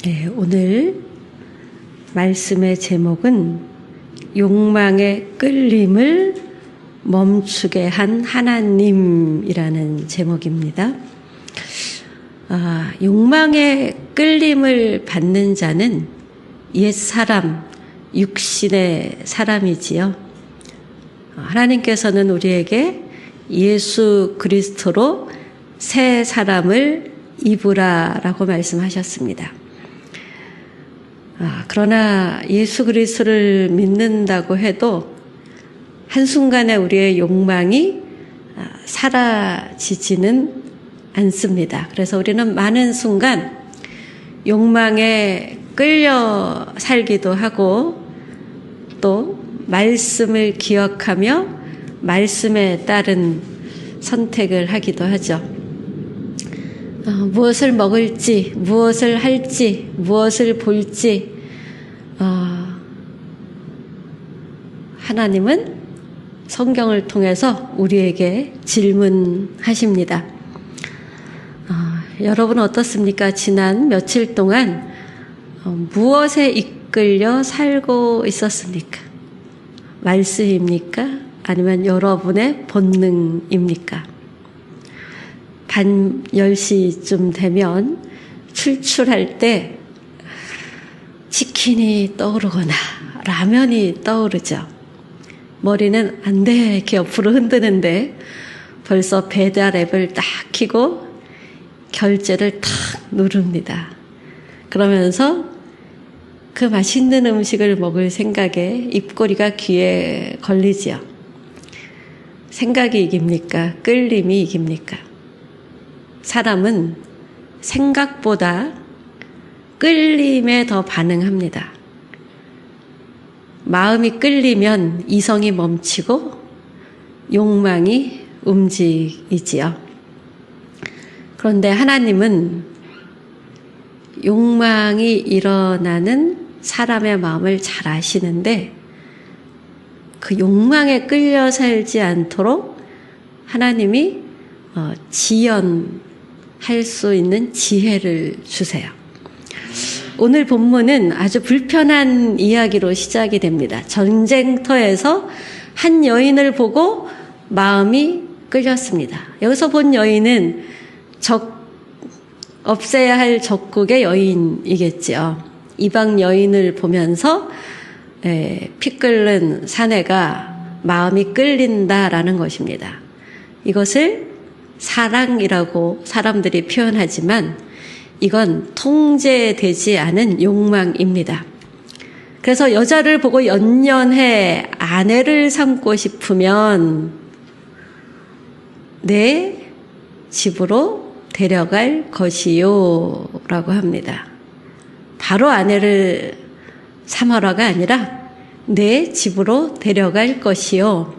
네, 오늘 말씀의 제목은 욕망의 끌림을 멈추게 한 하나님이라는 제목입니다. 욕망의 끌림을 받는 자는 옛사람, 육신의 사람이지요. 하나님께서는 우리에게 예수 그리스도로 새 사람을 입으라라고 말씀하셨습니다. 그러나 예수 그리스도를 믿는다고 해도 한순간에 우리의 욕망이 사라지지는 않습니다. 그래서 우리는 많은 순간 욕망에 끌려 살기도 하고 또 말씀을 기억하며 말씀에 따른 선택을 하기도 하죠. 무엇을 먹을지, 무엇을 할지, 무엇을 볼지 하나님은 성경을 통해서 우리에게 질문하십니다. 여러분 어떻습니까? 지난 며칠 동안 무엇에 이끌려 살고 있었습니까? 말씀입니까? 아니면 여러분의 본능입니까? 밤 10시쯤 되면 출출할 때 치킨이 떠오르거나 라면이 떠오르죠. 머리는 안 돼 이렇게 옆으로 흔드는데 벌써 배달 앱을 딱 켜고 결제를 탁 누릅니다. 그러면서 그 맛있는 음식을 먹을 생각에 입꼬리가 귀에 걸리지요. 생각이 이깁니까? 끌림이 이깁니까? 사람은 생각보다 끌림에 더 반응합니다. 마음이 끌리면 이성이 멈추고 욕망이 움직이지요. 그런데 하나님은 욕망이 일어나는 사람의 마음을 잘 아시는데 그 욕망에 끌려 살지 않도록 하나님이 지연할 수 있는 지혜를 주세요. 오늘 본문은 아주 불편한 이야기로 시작이 됩니다. 전쟁터에서 한 여인을 보고 마음이 끌렸습니다. 여기서 본 여인은 없애야 할 적국의 여인이겠죠. 이방 여인을 보면서 피 끓는 사내가 마음이 끌린다라는 것입니다. 이것을 사랑이라고 사람들이 표현하지만 이건 통제되지 않은 욕망입니다. 그래서 여자를 보고 연연해 아내를 삼고 싶으면 내 집으로 데려갈 것이요 라고 합니다. 바로 아내를 삼아라가 아니라 내 집으로 데려갈 것이요.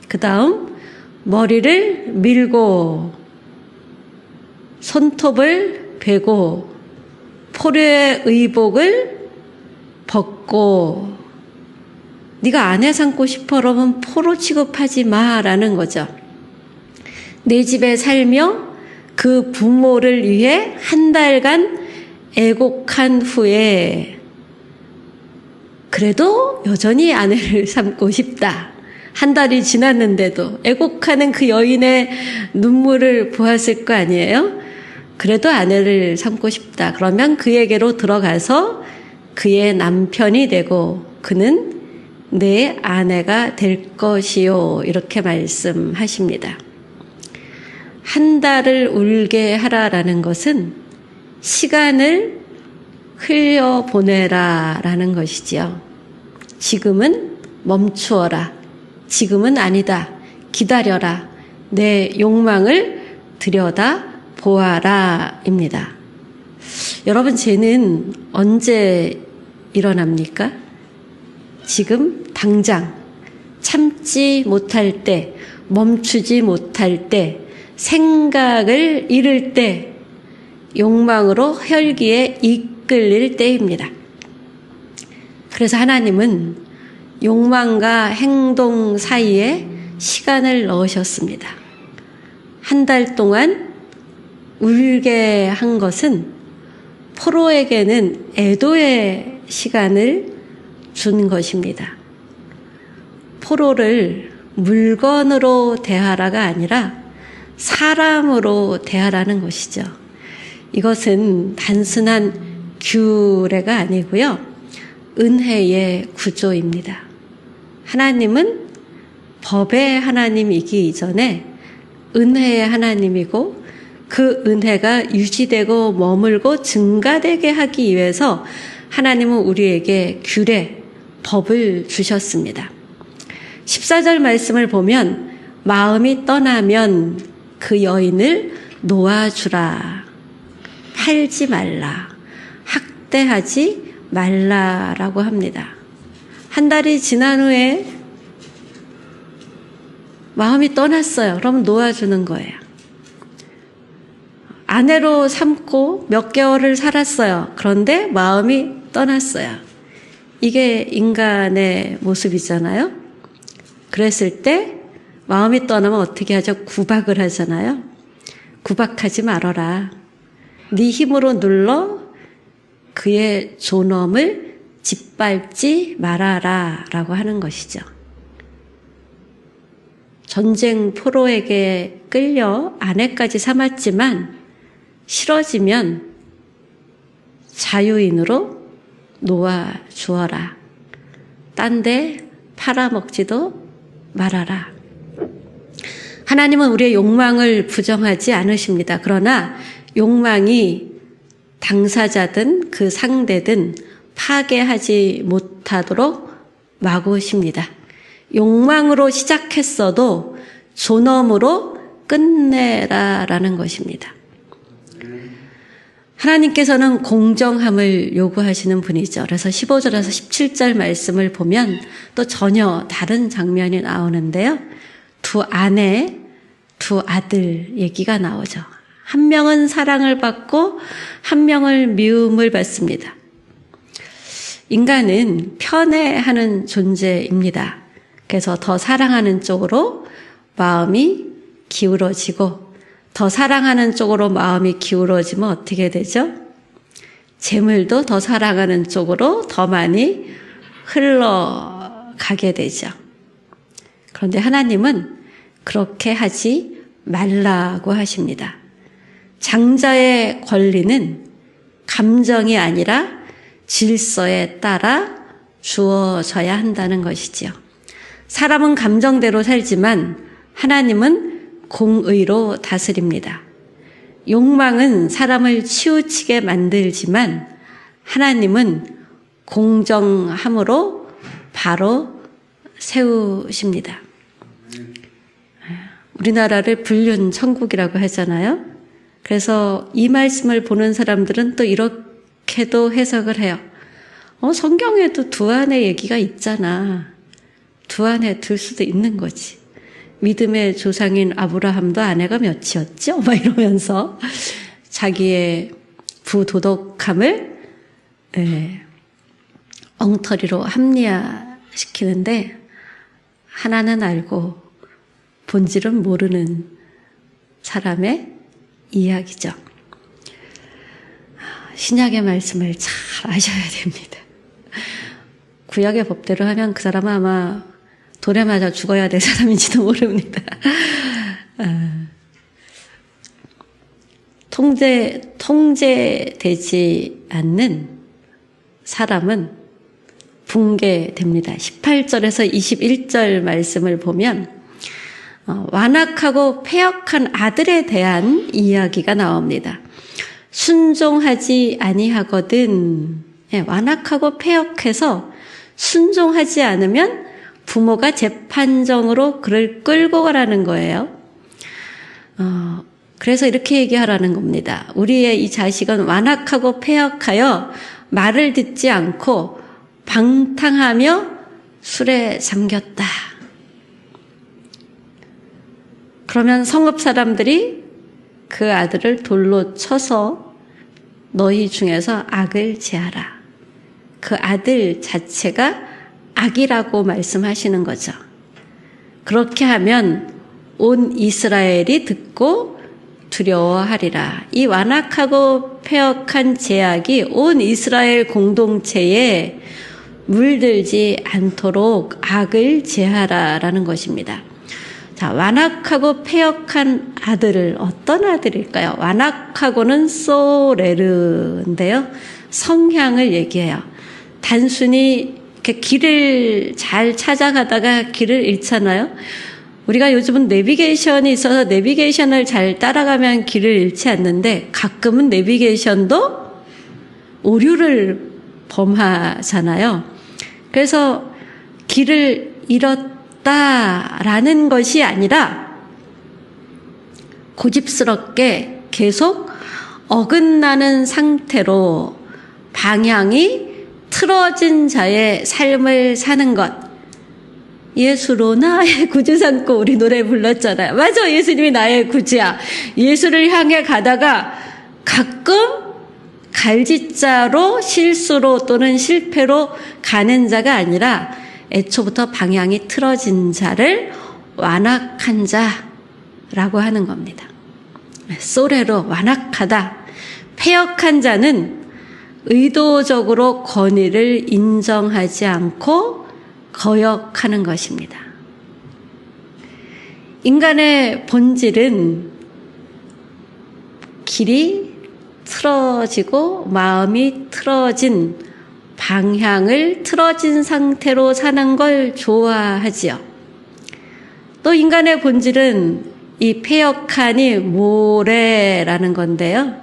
그 다음 머리를 밀고 손톱을 베고 포로의 의복을 벗고 네가 아내 삼고 싶어 그러면 포로 취급하지 마라는 거죠. 내 집에 살며 그 부모를 위해 한 달간 애곡한 후에 그래도 여전히 아내를 삼고 싶다. 한 달이 지났는데도 애곡하는 그 여인의 눈물을 보았을 거 아니에요? 그래도 아내를 삼고 싶다. 그러면 그에게로 들어가서 그의 남편이 되고 그는 내 아내가 될 것이요. 이렇게 말씀하십니다. 한 달을 울게 하라라는 것은 시간을 흘려보내라라는 것이지요. 지금은 멈추어라. 지금은 아니다. 기다려라. 내 욕망을 들여다 보아라입니다. 여러분 죄는 언제 일어납니까? 지금 당장 참지 못할 때, 멈추지 못할 때, 생각을 잃을 때, 욕망으로 혈기에 이끌릴 때입니다. 그래서 하나님은 욕망과 행동 사이에 시간을 넣으셨습니다. 한 달 동안 울게 한 것은 포로에게는 애도의 시간을 준 것입니다. 포로를 물건으로 대하라가 아니라 사람으로 대하라는 것이죠. 이것은 단순한 규례가 아니고요. 은혜의 구조입니다. 하나님은 법의 하나님이기 이전에 은혜의 하나님이고 그 은혜가 유지되고 머물고 증가되게 하기 위해서 하나님은 우리에게 규례, 법을 주셨습니다. 14절 말씀을 보면 마음이 떠나면 그 여인을 놓아주라. 팔지 말라. 학대하지 말라라고 합니다. 한 달이 지난 후에 마음이 떠났어요. 그럼 놓아주는 거예요. 아내로 삼고 몇 개월을 살았어요. 그런데 마음이 떠났어요. 이게 인간의 모습이잖아요. 그랬을 때 마음이 떠나면 어떻게 하죠? 구박을 하잖아요. 구박하지 말아라. 네 힘으로 눌러 그의 존엄을 짓밟지 말아라 라고 하는 것이죠. 전쟁 포로에게 끌려 아내까지 삼았지만 싫어지면 자유인으로 놓아주어라. 딴 데 팔아먹지도 말아라. 하나님은 우리의 욕망을 부정하지 않으십니다. 그러나 욕망이 당사자든 그 상대든 파괴하지 못하도록 막으십니다. 욕망으로 시작했어도 존엄으로 끝내라라는 것입니다. 하나님께서는 공정함을 요구하시는 분이죠. 그래서 15절에서 17절 말씀을 보면 또 전혀 다른 장면이 나오는데요. 두 아내, 두 아들 얘기가 나오죠. 한 명은 사랑을 받고 한 명은 미움을 받습니다. 인간은 편애하는 존재입니다. 그래서 더 사랑하는 쪽으로 마음이 기울어지고 더 사랑하는 쪽으로 마음이 기울어지면 어떻게 되죠? 재물도 더 사랑하는 쪽으로 더 많이 흘러가게 되죠. 그런데 하나님은 그렇게 하지 말라고 하십니다. 장자의 권리는 감정이 아니라 질서에 따라 주어져야 한다는 것이지요. 사람은 감정대로 살지만 하나님은 공의로 다스립니다. 욕망은 사람을 치우치게 만들지만 하나님은 공정함으로 바로 세우십니다. 우리나라를 불륜 천국이라고 하잖아요. 그래서 이 말씀을 보는 사람들은 또 이렇게도 해석을 해요. 성경에도 두 아내 얘기가 있잖아. 두 아내 둘 수도 있는 거지. 믿음의 조상인 아브라함도 아내가 몇이었죠? 막 이러면서 자기의 부도덕함을 엉터리로 합리화시키는데 하나는 알고 본질은 모르는 사람의 이야기죠. 신약의 말씀을 잘 아셔야 됩니다. 구약의 법대로 하면 그 사람은 아마 돌에 맞아 죽어야 될 사람인지도 모릅니다. 통제되지 않는 사람은 붕괴됩니다. 18절에서 21절 말씀을 보면 완악하고 패역한 아들에 대한 이야기가 나옵니다. 순종하지 아니하거든. 완악하고 패역해서 순종하지 않으면 부모가 재판정으로 그를 끌고 가라는 거예요. 그래서 이렇게 얘기하라는 겁니다. 우리의 이 자식은 완악하고 패역하여 말을 듣지 않고 방탕하며 술에 잠겼다. 그러면 성읍 사람들이 그 아들을 돌로 쳐서 너희 중에서 악을 제하라. 그 아들 자체가 악이라고 말씀하시는 거죠. 그렇게 하면 온 이스라엘이 듣고 두려워하리라. 이 완악하고 패역한 죄악이 온 이스라엘 공동체에 물들지 않도록 악을 제하라라는 것입니다. 자, 완악하고 패역한 아들을 어떤 아들일까요? 완악하고는 소레르인데요. 성향을 얘기해요. 단순히 이렇게 길을 잘 찾아가다가 길을 잃잖아요. 우리가 요즘은 내비게이션이 있어서 내비게이션을 잘 따라가면 길을 잃지 않는데 가끔은 내비게이션도 오류를 범하잖아요. 그래서 길을 잃었다라는 것이 아니라 고집스럽게 계속 어긋나는 상태로 방향이 틀어진 자의 삶을 사는 것. 예수로 나의 구주 삼고 우리 노래 불렀잖아요. 맞아, 예수님이 나의 구주야. 예수를 향해 가다가 가끔 갈짓자로 실수로 또는 실패로 가는 자가 아니라 애초부터 방향이 틀어진 자를 완악한 자라고 하는 겁니다. 소레로 완악하다. 패역한 자는 의도적으로 권위를 인정하지 않고 거역하는 것입니다. 인간의 본질은 길이 틀어지고 마음이 틀어진 방향을 틀어진 상태로 사는 걸 좋아하지요. 또 인간의 본질은 이 패역하니 모래라는 건데요.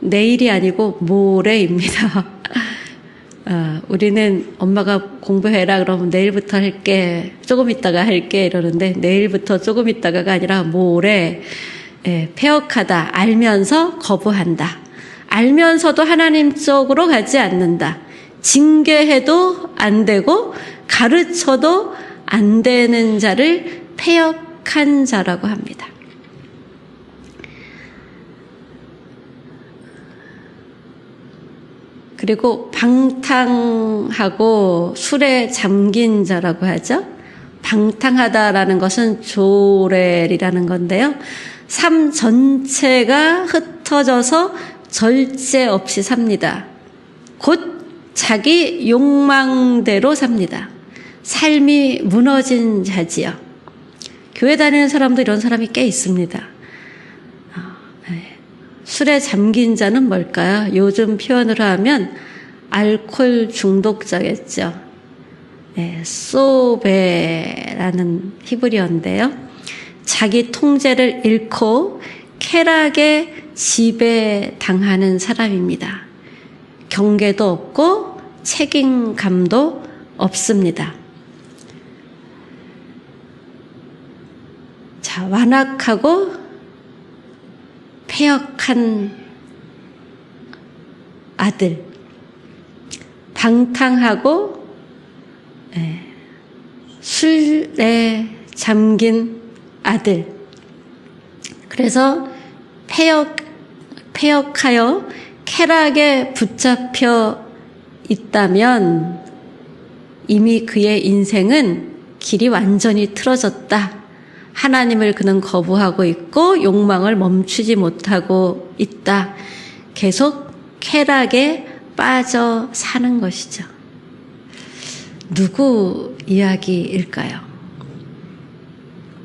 내일이 아니고 모레입니다. 우리는 엄마가 공부해라 그러면 내일부터 할게, 조금 있다가 할게 이러는데 내일부터 조금 있다가가 아니라 모레. 패역하다, 알면서 거부한다. 알면서도 하나님 쪽으로 가지 않는다. 징계해도 안 되고 가르쳐도 안 되는 자를 패역한 자라고 합니다. 그리고 방탕하고 술에 잠긴 자라고 하죠. 방탕하다라는 것은 조렐이라는 건데요. 삶 전체가 흩어져서 절제 없이 삽니다. 곧 자기 욕망대로 삽니다. 삶이 무너진 자지요. 교회 다니는 사람도 이런 사람이 꽤 있습니다. 술에 잠긴 자는 뭘까요? 요즘 표현으로 하면 알코올 중독자겠죠. 소베라는 히브리어인데요. 자기 통제를 잃고 쾌락에 지배당하는 사람입니다. 경계도 없고 책임감도 없습니다. 자, 완악하고 패역한 아들, 방탕하고 술에 잠긴 아들. 그래서 패역하여 쾌락에 붙잡혀 있다면 이미 그의 인생은 길이 완전히 틀어졌다. 하나님을 그는 거부하고 있고 욕망을 멈추지 못하고 있다. 계속 쾌락에 빠져 사는 것이죠. 누구 이야기일까요?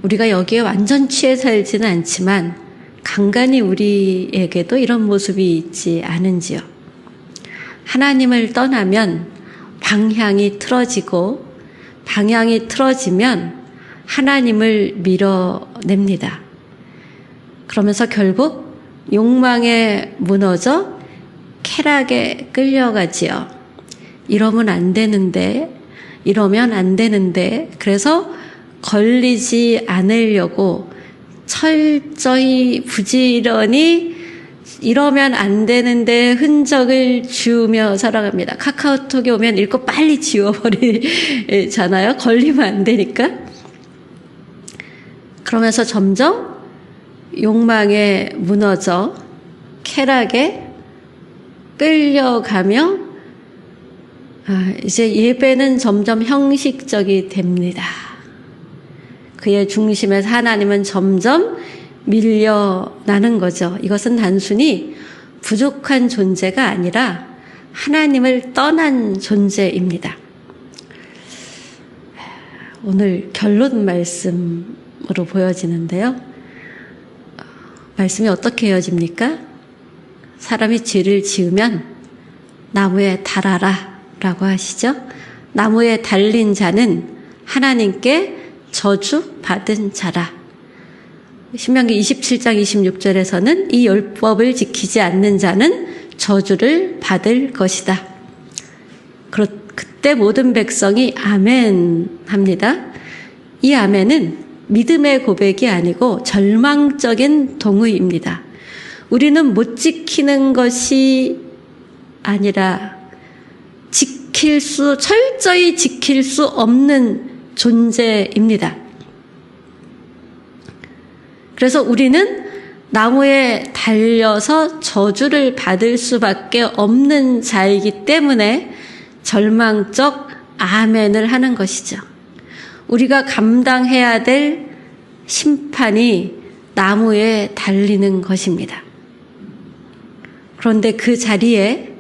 우리가 여기에 완전 취해 살지는 않지만 간간히 우리에게도 이런 모습이 있지 않은지요. 하나님을 떠나면 방향이 틀어지고 방향이 틀어지면 하나님을 밀어냅니다. 그러면서 결국 욕망에 무너져 쾌락에 끌려가지요. 이러면 안 되는데, 그래서 걸리지 않으려고 철저히 부지런히 이러면 안 되는데 흔적을 지우며 살아갑니다. 카카오톡에 오면 읽고 빨리 지워버리잖아요. 걸리면 안 되니까. 그러면서 점점 욕망에 무너져 쾌락에 끌려가며 이제 예배는 점점 형식적이 됩니다. 그의 중심에서 하나님은 점점 밀려나는 거죠. 이것은 단순히 부족한 존재가 아니라 하나님을 떠난 존재입니다. 오늘 결론 말씀으로 보여지는데요. 말씀이 어떻게 이어집니까? 사람이 죄를 지으면 나무에 달아라 라고 하시죠. 나무에 달린 자는 하나님께 저주받은 자라. 신명기 27장 26절에서는 이 율법을 지키지 않는 자는 저주를 받을 것이다. 그때 모든 백성이 아멘 합니다. 이 아멘은 믿음의 고백이 아니고 절망적인 동의입니다. 우리는 못 지키는 것이 아니라 철저히 지킬 수 없는 존재입니다. 그래서 우리는 나무에 달려서 저주를 받을 수밖에 없는 자이기 때문에 절망적 아멘을 하는 것이죠. 우리가 감당해야 될 심판이 나무에 달리는 것입니다. 그런데 그 자리에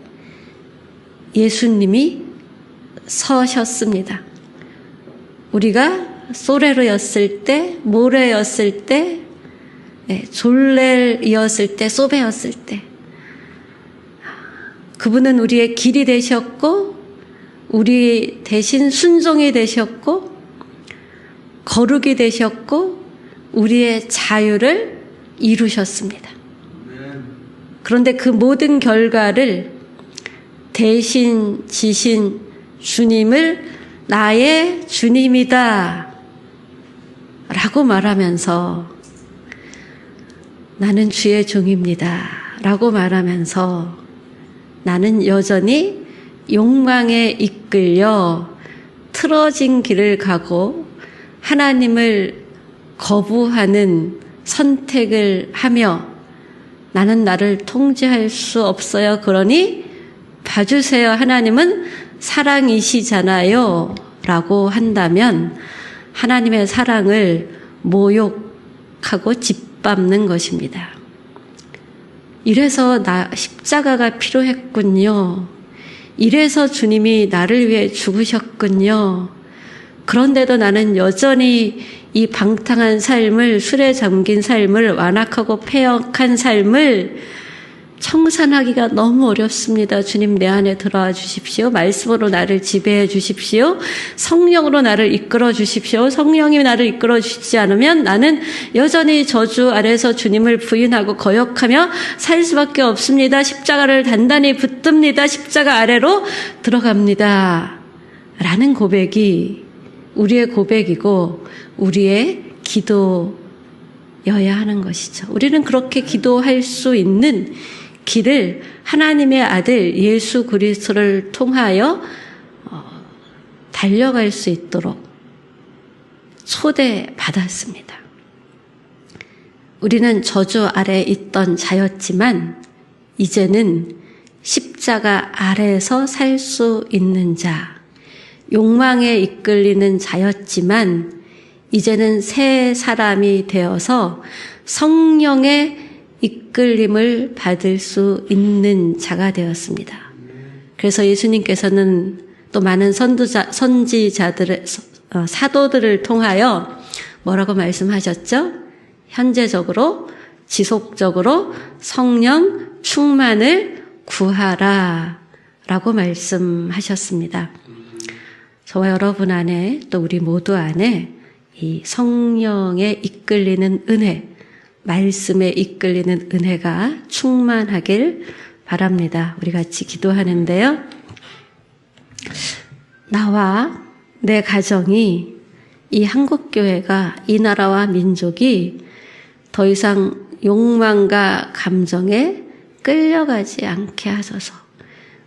예수님이 서셨습니다. 우리가 소레로였을 때, 모레였을 때, 졸렐이었을 때, 소베였을 때 그분은 우리의 길이 되셨고 우리 대신 순종이 되셨고 거룩이 되셨고 우리의 자유를 이루셨습니다. 그런데 그 모든 결과를 대신 지신 주님을 나의 주님이다 라고 말하면서 나는 주의 종입니다 라고 말하면서 나는 여전히 욕망에 이끌려 틀어진 길을 가고 하나님을 거부하는 선택을 하며 나는 나를 통제할 수 없어요. 그러니 봐주세요. 하나님은 사랑이시잖아요. 라고 한다면 하나님의 사랑을 모욕하고 짓밟는 것입니다. 이래서 십자가가 필요했군요. 이래서 주님이 나를 위해 죽으셨군요. 그런데도 나는 여전히 이 방탕한 삶을, 술에 잠긴 삶을, 완악하고 패역한 삶을 청산하기가 너무 어렵습니다. 주님 내 안에 들어와 주십시오. 말씀으로 나를 지배해 주십시오. 성령으로 나를 이끌어 주십시오. 성령이 나를 이끌어 주시지 않으면 나는 여전히 저주 아래서 주님을 부인하고 거역하며 살 수밖에 없습니다. 십자가를 단단히 붙듭니다. 십자가 아래로 들어갑니다. 라는 고백이 우리의 고백이고 우리의 기도여야 하는 것이죠. 우리는 그렇게 기도할 수 있는 길을 하나님의 아들 예수 그리스도를 통하여 달려갈 수 있도록 초대받았습니다. 우리는 저주 아래 있던 자였지만 이제는 십자가 아래에서 살 수 있는 자, 욕망에 이끌리는 자였지만 이제는 새 사람이 되어서 성령의 이끌림을 받을 수 있는 자가 되었습니다. 그래서 예수님께서는 또 많은 선지자들의 사도들을 통하여 뭐라고 말씀하셨죠? 현재적으로 지속적으로 성령 충만을 구하라 라고 말씀하셨습니다. 저와 여러분 안에 또 우리 모두 안에 이 성령에 이끌리는 은혜, 말씀에 이끌리는 은혜가 충만하길 바랍니다. 우리 같이 기도하는데요. 나와 내 가정이 이 한국교회가 이 나라와 민족이 더 이상 욕망과 감정에 끌려가지 않게 하소서.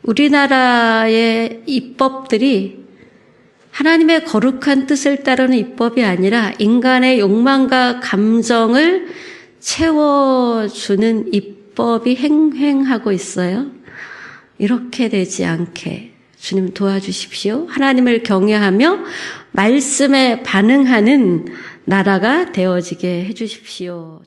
우리나라의 입법들이 하나님의 거룩한 뜻을 따르는 입법이 아니라 인간의 욕망과 감정을 채워주는 입법이 행행하고 있어요. 이렇게 되지 않게 주님 도와주십시오. 하나님을 경외하며 말씀에 반응하는 나라가 되어지게 해주십시오.